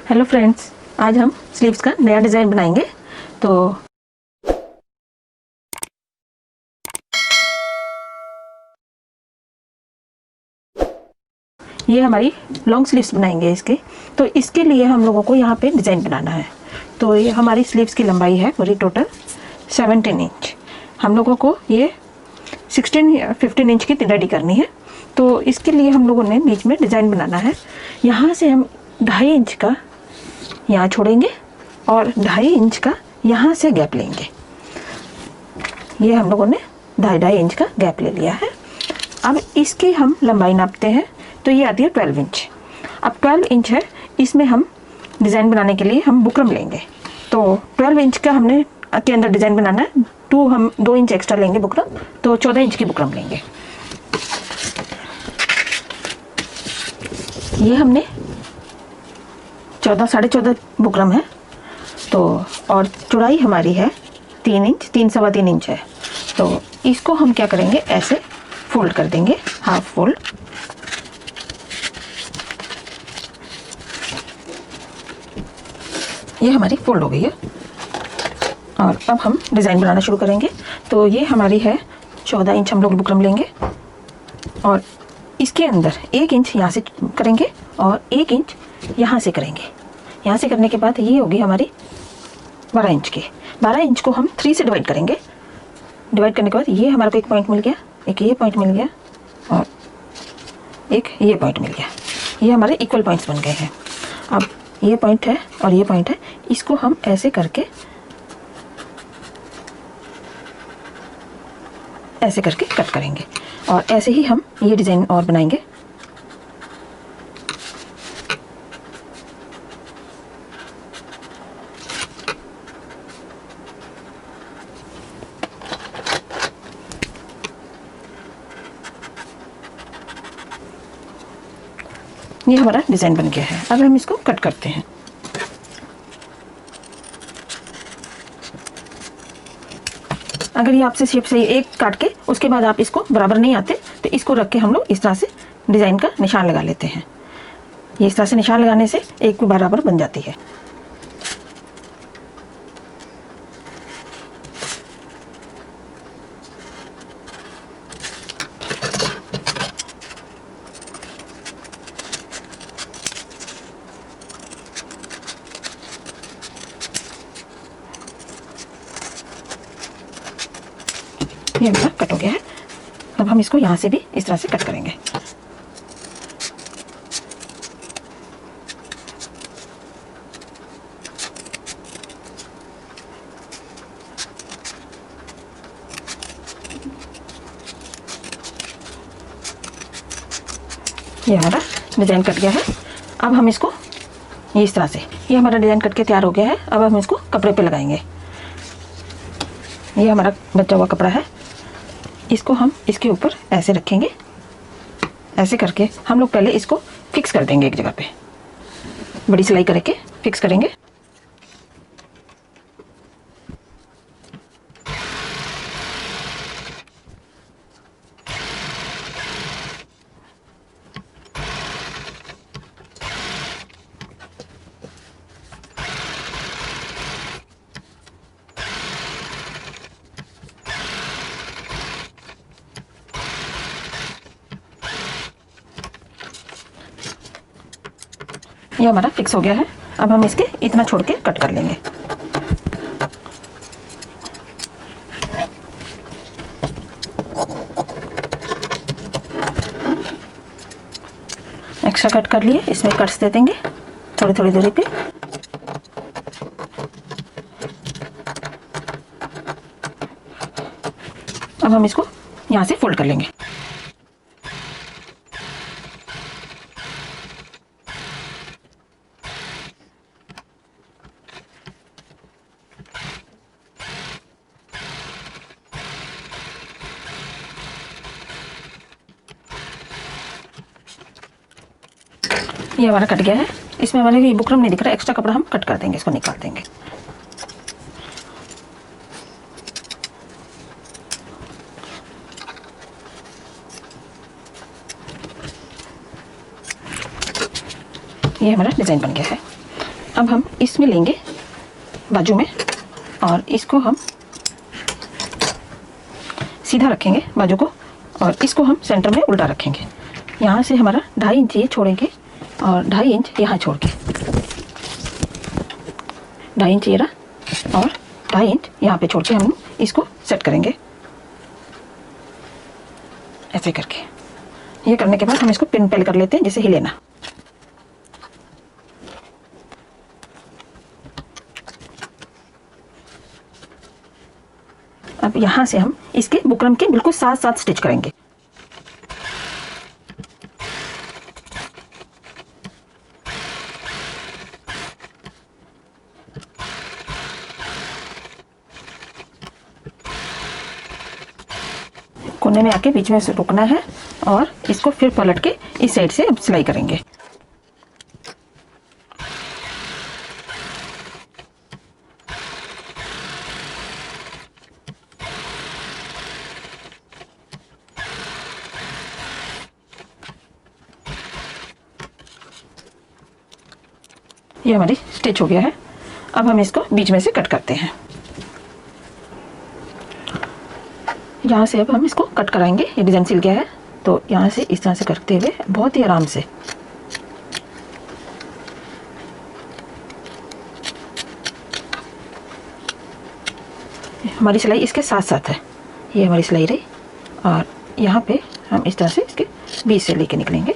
Hello friends, आज हम sleeves का नया डिज़ाइन बनाएंगे। तो ये हमारी लॉन्ग स्लीव्स बनाएंगे इसके। तो इसके लिए हम लोगों को यहाँ पे डिज़ाइन बनाना है। तो ये हमारी स्लीव्स की लंबाई है पूरी टोटल 17 इंच। हम लोगों को ये 15 इंच की रेडी करनी है। तो इसके लिए हम लोगों ने बीच में डिज़ाइन बनाना है। यहाँ से हम 2.5 इंच का यहाँ छोड़ेंगे और 2.5 इंच का यहाँ से गैप लेंगे। ये हम लोगों ने 2.5 इंच का गैप ले लिया है। अब इसकी हम लंबाई नापते हैं। तो ये आती है 12 इंच। अब 12 इंच है, इसमें हम डिज़ाइन बनाने के लिए हम बुकरम लेंगे। तो 12 इंच का हमने के अंदर डिज़ाइन बनाना है। हम 2 इंच एक्स्ट्रा लेंगे बुकरम, तो 14 इंच की बुकरम लेंगे। ये हमने 14.5 बुकरम है। तो और चौड़ाई हमारी है 3 इंच, 3-3.25 इंच है। तो इसको हम क्या करेंगे, ऐसे फोल्ड कर देंगे, हाफ फोल्ड। ये हमारी फोल्ड हो गई है। और अब हम डिज़ाइन बनाना शुरू करेंगे। तो ये हमारी है 14 इंच, हम लोग बुकरम लेंगे और इसके अंदर 1 इंच यहाँ से करेंगे और 1 इंच यहाँ से करेंगे। यहाँ से करने के बाद ये होगी हमारी 12 इंच की। 12 इंच को हम 3 से डिवाइड करेंगे। डिवाइड करने के बाद ये हमारे को एक पॉइंट मिल गया, एक ये पॉइंट मिल गया और एक ये पॉइंट मिल गया। ये हमारे इक्वल पॉइंट्स बन गए हैं। अब ये पॉइंट है और ये पॉइंट है, इसको हम ऐसे करके कट करेंगे और ऐसे ही हम ये डिज़ाइन और बनाएंगे। ये हमारा डिज़ाइन बन गया है। अब हम इसको कट करते हैं। अगर ये आपसे शेप सही एक काट के उसके बाद आप इसको बराबर नहीं आते तो इसको रख के हम लोग इस तरह से डिज़ाइन का निशान लगा लेते हैं। ये इस तरह से निशान लगाने से एक भी बराबर बन जाती है। ये हमारा कट हो गया है। अब हम इसको यहाँ से भी इस तरह से कट करेंगे। ये हमारा डिज़ाइन कट गया है। अब हम इसको ये इस तरह से, ये हमारा डिज़ाइन कट के तैयार हो गया है। अब हम इसको कपड़े पे लगाएंगे। ये हमारा बचा हुआ कपड़ा है, इसको हम इसके ऊपर ऐसे रखेंगे। ऐसे करके हम लोग पहले इसको फिक्स कर देंगे एक जगह पे, बड़ी सिलाई करके फिक्स करेंगे। ये हमारा फिक्स हो गया है। अब हम इसके इतना छोड़ के कट कर लेंगे। एक्स्ट्रा कट कर लिए, इसमें कट्स दे देंगे थोड़ी थोड़ी दूरी पे। अब हम इसको यहाँ से फोल्ड कर लेंगे। ये हमारा कट गया है। इसमें हमारे ये बुकरम नहीं दिख रहा, एक्स्ट्रा कपड़ा हम कट कर देंगे, इसको निकाल देंगे। ये हमारा डिज़ाइन बन गया है। अब हम इसमें लेंगे बाजू में और इसको हम सीधा रखेंगे बाजू को और इसको हम सेंटर में उल्टा रखेंगे। यहाँ से हमारा 2.5 इंच ये छोड़ेंगे और 2.5 इंच यहाँ छोड़ के 2.5 इंच ये रहा और 2.5 इंच यहाँ पे छोड़ के हम इसको सेट करेंगे ऐसे करके। ये करने के बाद हम इसको पिन पहले कर लेते हैं, जैसे हिले ना। अब यहाँ से हम इसके बुकरम के बिल्कुल साथ साथ स्टिच करेंगे। कोने में आके बीच में से रुकना है और इसको फिर पलट के इस साइड से अब सिलाई करेंगे। ये हमारी स्टिच हो गया है। अब हम इसको बीच में से कट करते हैं। यहाँ से अब हम इसको कट कराएंगे। ये डिज़ाइन सिल गया है तो यहाँ से इस तरह से करते हुए बहुत ही आराम से हमारी सिलाई इसके साथ साथ है। ये हमारी सिलाई रही और यहाँ पे हम इस तरह से इसके बीच से लेके निकलेंगे।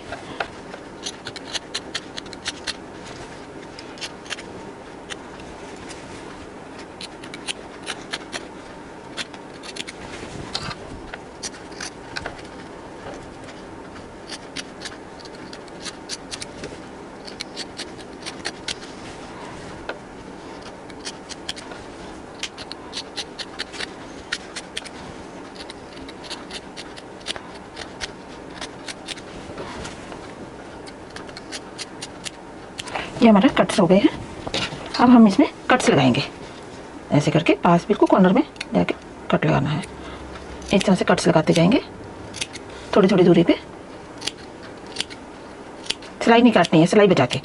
ये हमारा कट्स हो गए हैं। अब हम इसमें कट्स लगाएंगे ऐसे करके, पास बिल्कुल कॉर्नर में जाके कट लगाना है। इस तरह से कट्स लगाते जाएंगे थोड़ी थोड़ी दूरी पे। सिलाई नहीं काटनी है, सिलाई बचा के।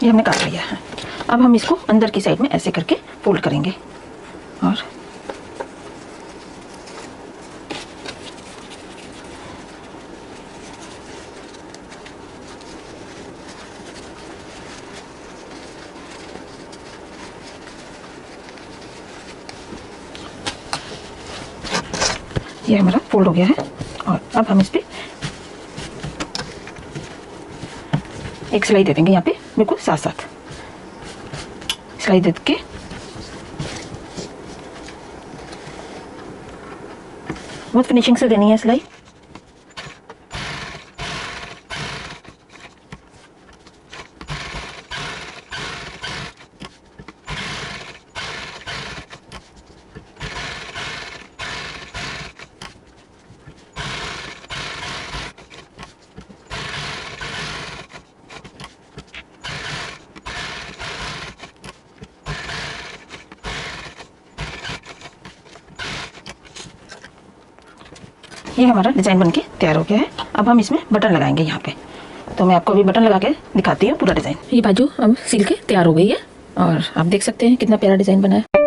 ये हमने काट लिया है। अब हम इसको अंदर की साइड में ऐसे करके फोल्ड करेंगे और ये हमारा फोल्ड हो गया है। और अब हम इस पे एक सिलाई दे देंगे, यहाँ पे बिल्कुल साथ साथ सिलाई दे के बहुत फिनिशिंग से देनी है सिलाई। ये हमारा डिज़ाइन बनके तैयार हो गया है। अब हम इसमें बटन लगाएंगे यहाँ पे। तो मैं आपको अभी बटन लगा के दिखाती हूँ पूरा डिज़ाइन। ये बाजू अब सिल के तैयार हो गई है और आप देख सकते हैं कितना प्यारा डिज़ाइन बना है।